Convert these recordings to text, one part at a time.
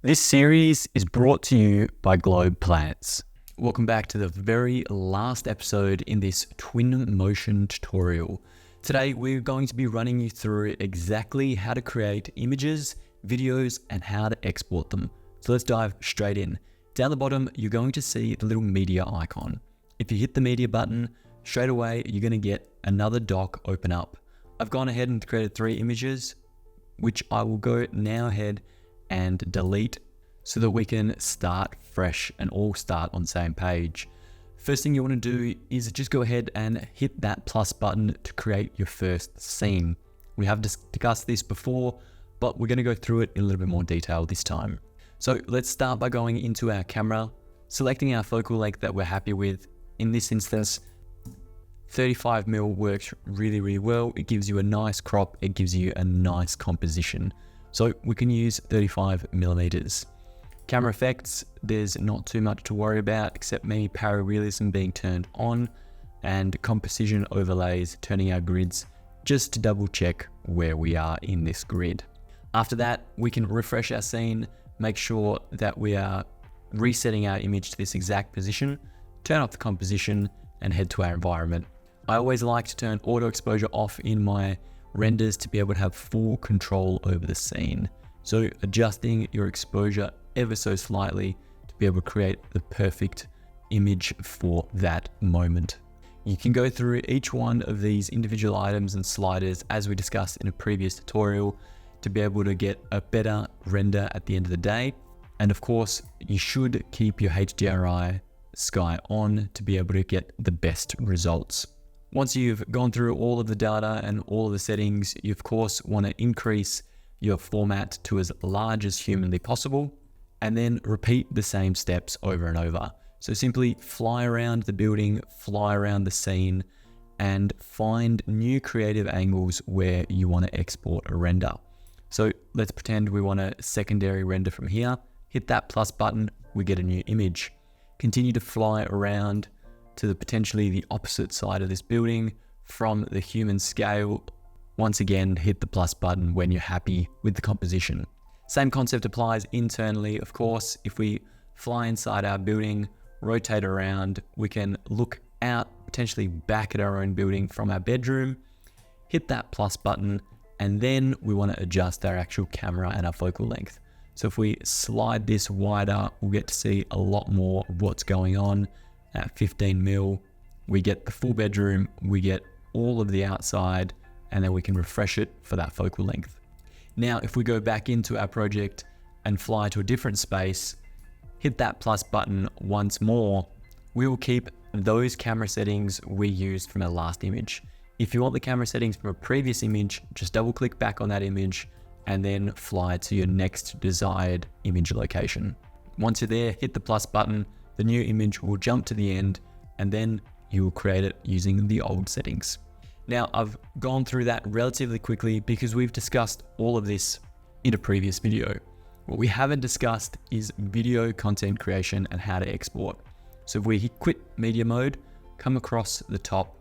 This series is brought to you by Globe Plants. Welcome back to the very last episode in this Twinmotion tutorial. Today we're going to be running you through exactly how to create images, videos, and how to export them. So let's dive straight in. Down the bottom, you're going to see the little media icon. If you hit the media button, straight away you're going to get another dock open up. I've gone ahead and created 3 images, which I will go now ahead and delete so that we can start fresh and all start on the same page. First thing you want to do is just go ahead and hit that plus button to create your first scene. We have discussed this before, but we're going to go through it in a little bit more detail this time. So let's start by going into our camera, selecting our focal length that we're happy with. In this instance, 35mm works really well. It gives you a nice crop, it gives you a nice composition. So we can use 35mm. Camera effects, there's not too much to worry about except maybe pararealism being turned on and composition overlays, turning our grids just to double check where we are in this grid. After that, we can refresh our scene, make sure that we are resetting our image to this exact position, turn off the composition and head to our environment. I always like to turn auto exposure off in my renders to be able to have full control over the scene. So adjusting your exposure ever so slightly to be able to create the perfect image for that moment. You can go through each one of these individual items and sliders as we discussed in a previous tutorial to be able to get a better render at the end of the day. And of course, you should keep your HDRI sky on to be able to get the best results. Once you've gone through all of the data and all of the settings, you of course want to increase your format to as large as humanly possible, and then repeat the same steps over and over. So simply fly around the building, fly around the scene, and find new creative angles where you want to export a render. So let's pretend we want a secondary render from here. Hit that plus button, we get a new image. Continue to fly around to the potentially the opposite side of this building from the human scale. Once again, hit the plus button when you're happy with the composition. Same concept applies internally, of course. If we fly inside our building, rotate around, we can look out, potentially back at our own building from our bedroom, hit that plus button, and then we want to adjust our actual camera and our focal length. So if we slide this wider, we'll get to see a lot more of what's going on. At 15mm, we get the full bedroom, we get all of the outside, and then we can refresh it for that focal length. Now, if we go back into our project and fly to a different space, hit that plus button once more, we will keep those camera settings we used from our last image. If you want the camera settings from a previous image, just double click back on that image and then fly to your next desired image location. Once you're there, hit the plus button, the new image will jump to the end, and then you will create it using the old settings. Now, I've gone through that relatively quickly because we've discussed all of this in a previous video. What we haven't discussed is video content creation and how to export. So if we quit media mode, come across the top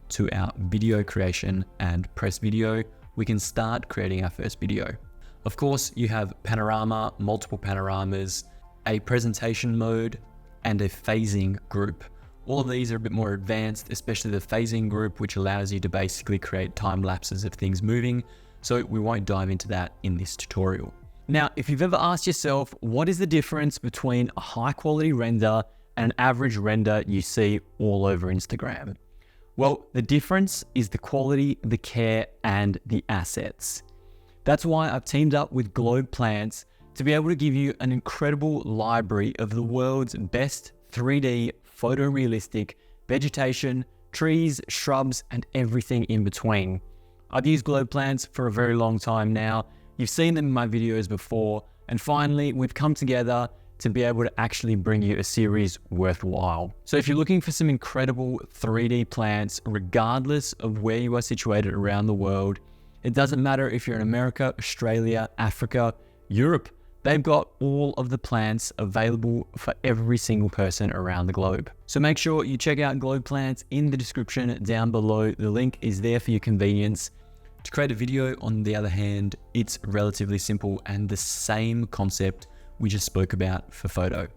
to our video creation and press video, we can start creating our first video. Of course, you have panorama, multiple panoramas, a presentation mode, and a phasing group. All of these are a bit more advanced, especially the phasing group, which allows you to basically create time lapses of things moving. So we won't dive into that in this tutorial. Now, if you've ever asked yourself, what is the difference between a high quality render and an average render you see all over Instagram? Well, the difference is the quality, the care, and the assets. That's why I've teamed up with Globe Plants to be able to give you an incredible library of the world's best 3D photorealistic vegetation, trees, shrubs, and everything in between. I've used Globe Plants for a very long time now. You've seen them in my videos before, and finally we've come together to be able to actually bring you a series worthwhile. So if you're looking for some incredible 3D plants, regardless of where you are situated around the world, it doesn't matter if you're in America, Australia, Africa, Europe, they've got all of the plants available for every single person around the globe. So make sure you check out Globe Plants in the description down below. The link is there for your convenience. To create a video, on the other hand, it's relatively simple, and the same concept we just spoke about for photo.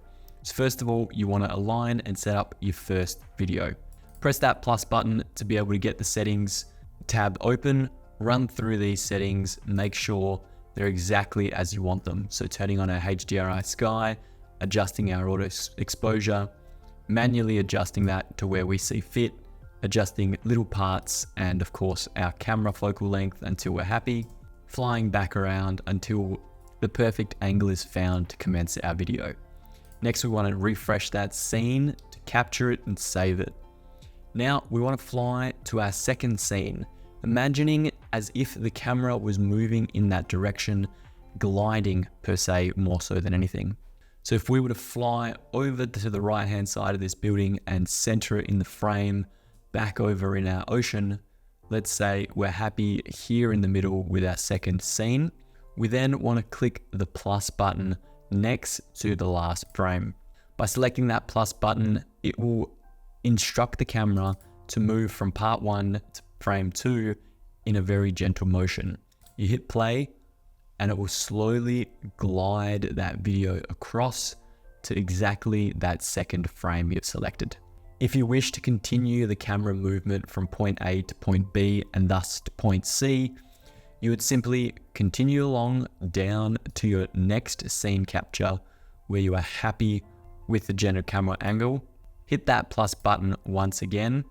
So first of all, you want to align and set up your first video. Press that plus button to be able to get the settings tab open, run through these settings, make sure they're exactly as you want them. So turning on our HDRI sky, adjusting our auto exposure, manually adjusting that to where we see fit, adjusting little parts, and of course our camera focal length until we're happy, flying back around until the perfect angle is found to commence our video. Next, we want to refresh that scene to capture it and save it. Now we want to fly to our second scene, imagining as if the camera was moving in that direction, gliding per se more so than anything. So if we were to fly over to the right hand side of this building and center it in the frame, back over in our ocean, let's say we're happy here in the middle with our second scene. We then want to click the plus button next to the last frame. By selecting that plus button, it will instruct the camera to move from part 1 to frame 2 in a very gentle motion. You hit play and it will slowly glide that video across to exactly that second frame you've selected. If you wish to continue the camera movement from point A to point B and thus to point C, you would simply continue along down to your next scene capture where you are happy with the general camera angle. Hit that plus button once again,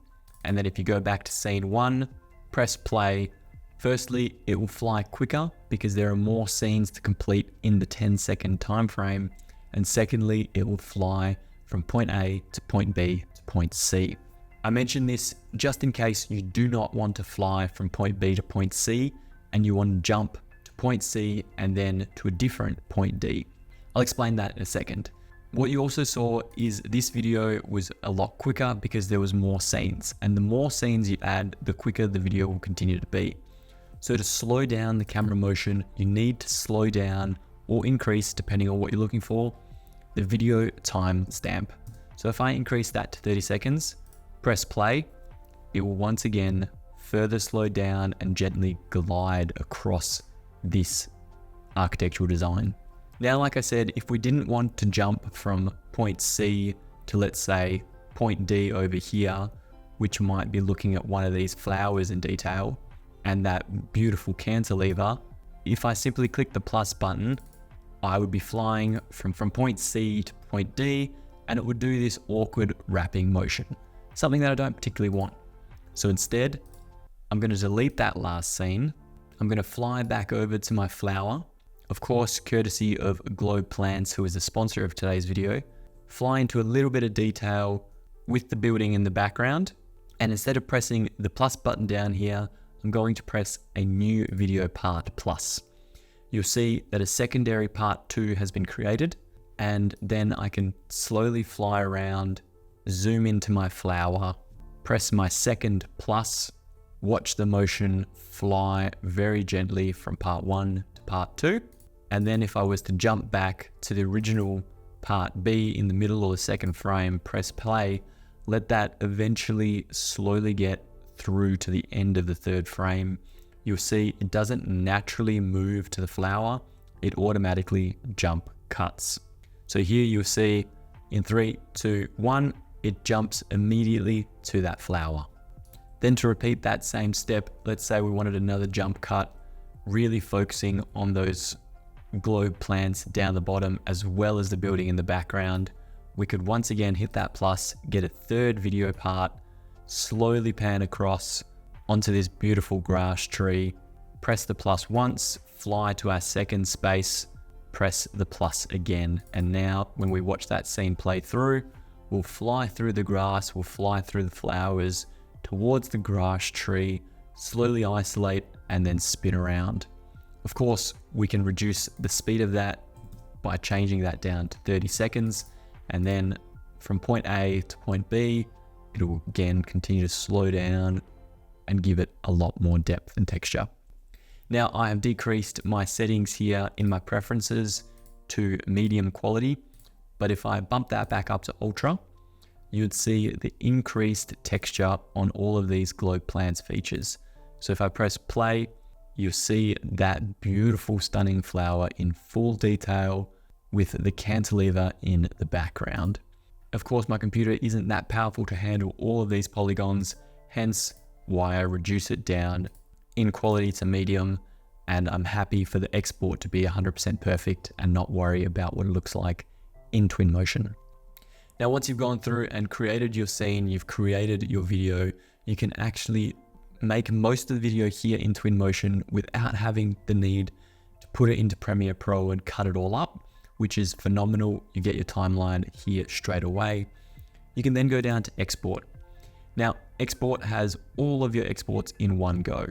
and then if you go back to scene 1, press play. Firstly, it will fly quicker because there are more scenes to complete in the 10-second time frame, and secondly, it will fly from point A to point B to point C. I mention this just in case you do not want to fly from point B to point C and you want to jump to point C and then to a different point D. I'll explain that in a second. What you also saw is this video was a lot quicker because there was more scenes, and the more scenes you add, the quicker the video will continue to be. So to slow down the camera motion, you need to slow down or increase, depending on what you're looking for, the video time stamp. So if I increase that to 30 seconds, press play, it will once again further slow down and gently glide across this architectural design. Now, like I said, if we didn't want to jump from point C to, let's say, point D over here, which might be looking at one of these flowers in detail and that beautiful cantilever, if I simply click the plus button, I would be flying from point C to point D, and it would do this awkward wrapping motion, something that I don't particularly want. So instead, I'm going to delete that last scene. I'm going to fly back over to my flower, of course, courtesy of Globe Plants, who is the sponsor of today's video, fly into a little bit of detail with the building in the background. And instead of pressing the plus button down here, I'm going to press a new video part plus. You'll see that a secondary part 2 has been created, and then I can slowly fly around, zoom into my flower, press my second plus, watch the motion fly very gently from part 1 to part 2. And then if I was to jump back to the original part B in the middle or the second frame, press play, let that eventually slowly get through to the end of the third frame. You'll see it doesn't naturally move to the flower, it automatically jump cuts. So here you'll see in 3, 2, 1, it jumps immediately to that flower. Then to repeat that same step, let's say we wanted another jump cut, really focusing on those globe plants down the bottom as well as the building in the background. We could once again hit that plus, get a third video part, slowly pan across onto this beautiful grass tree, press the plus once, fly to our second space, press the plus again. And now when we watch that scene play through, we'll fly through the grass, we'll fly through the flowers towards the grass tree, slowly isolate and then spin around. Of course, we can reduce the speed of that by changing that down to 30 seconds. And then from point A to point B, it'll again continue to slow down and give it a lot more depth and texture. Now I have decreased my settings here in my preferences to medium quality, but if I bump that back up to ultra, you'd see the increased texture on all of these globe plants features. So if I press play, you'll see that beautiful, stunning flower in full detail, with the cantilever in the background. Of course, my computer isn't that powerful to handle all of these polygons, hence why I reduce it down in quality to medium, and I'm happy for the export to be 100% perfect and not worry about what it looks like in Twinmotion. Now, once you've gone through and created your scene, you've created your video, you can actually make most of the video here in Twinmotion without having the need to put it into Premiere Pro and cut it all up, which is phenomenal. You get your timeline here straight away. You can then go down to export. Now, export has all of your exports in one go.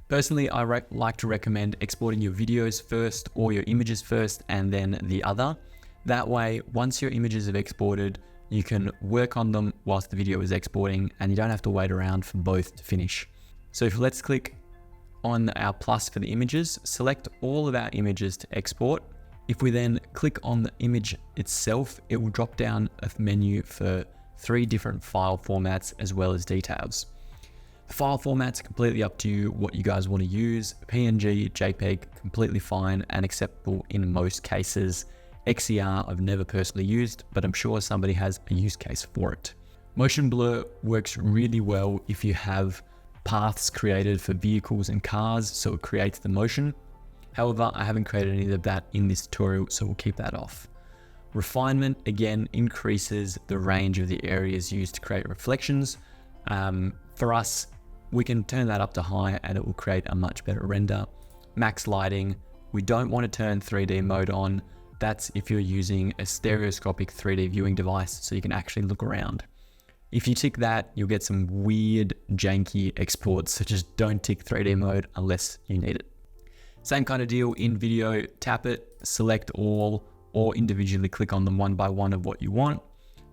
Personally, I like to recommend exporting your videos first or your images first and then the other. That way, once your images have exported, you can work on them whilst the video is exporting and you don't have to wait around for both to finish. So let's click on our plus for the images, select all of our images to export. If we then click on the image itself, it will drop down a menu for 3 different file formats as well as details. The file format's completely up to you what you guys want to use. PNG, JPEG, completely fine and acceptable in most cases. XCR I've never personally used, but I'm sure somebody has a use case for it. Motion blur works really well if you have paths created for vehicles and cars, so it creates the motion. However, I haven't created any of that in this tutorial, so we'll keep that off. Refinement, again, increases the range of the areas used to create reflections. For us, we can turn that up to high and it will create a much better render. Max lighting, we don't want to turn 3D mode on. That's if you're using a stereoscopic 3D viewing device so you can actually look around. If you tick that, you'll get some weird janky exports, so just don't tick 3D mode unless you need it. Same kind of deal in video, tap it, select all, or individually click on them one by one of what you want.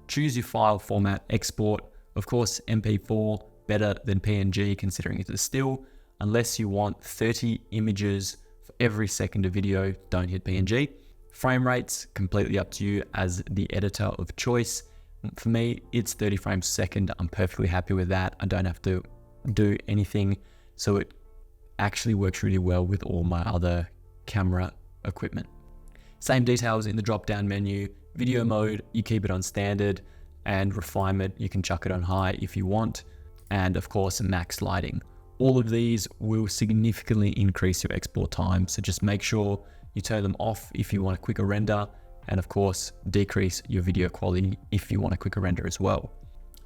Choose your file format, export. Of course, MP4, better than PNG considering it's a still. Unless you want 30 images for every second of video, don't hit PNG. Frame rates, completely up to you as the editor of choice. For me, it's 30 frames a second. I'm perfectly happy with that. I don't have to do anything. So it actually works really well with all my other camera equipment. Same details in the drop-down menu. Video mode, you keep it on standard, and refinement, you can chuck it on high if you want. And of course, max lighting. All of these will significantly increase your export time. So just make sure you turn them off if you want a quicker render, and of course, decrease your video quality if you want a quicker render as well.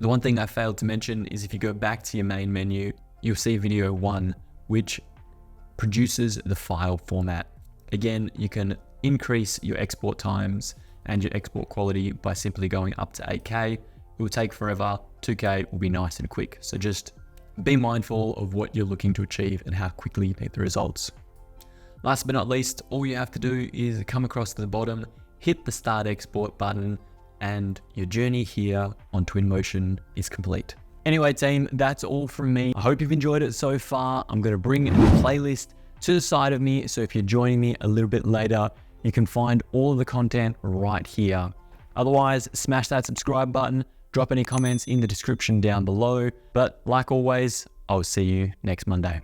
The one thing I failed to mention is if you go back to your main menu, you'll see video 1, which produces the file format. Again, you can increase your export times and your export quality by simply going up to 8K. It will take forever. 2K will be nice and quick. So just be mindful of what you're looking to achieve and how quickly you get the results. Last but not least, all you have to do is come across to the bottom, hit the Start Export button, and your journey here on Twinmotion is complete. Anyway, team, that's all from me. I hope you've enjoyed it so far. I'm going to bring a playlist to the side of me, so if you're joining me a little bit later, you can find all of the content right here. Otherwise, smash that subscribe button, drop any comments in the description down below. But like always, I'll see you next Monday.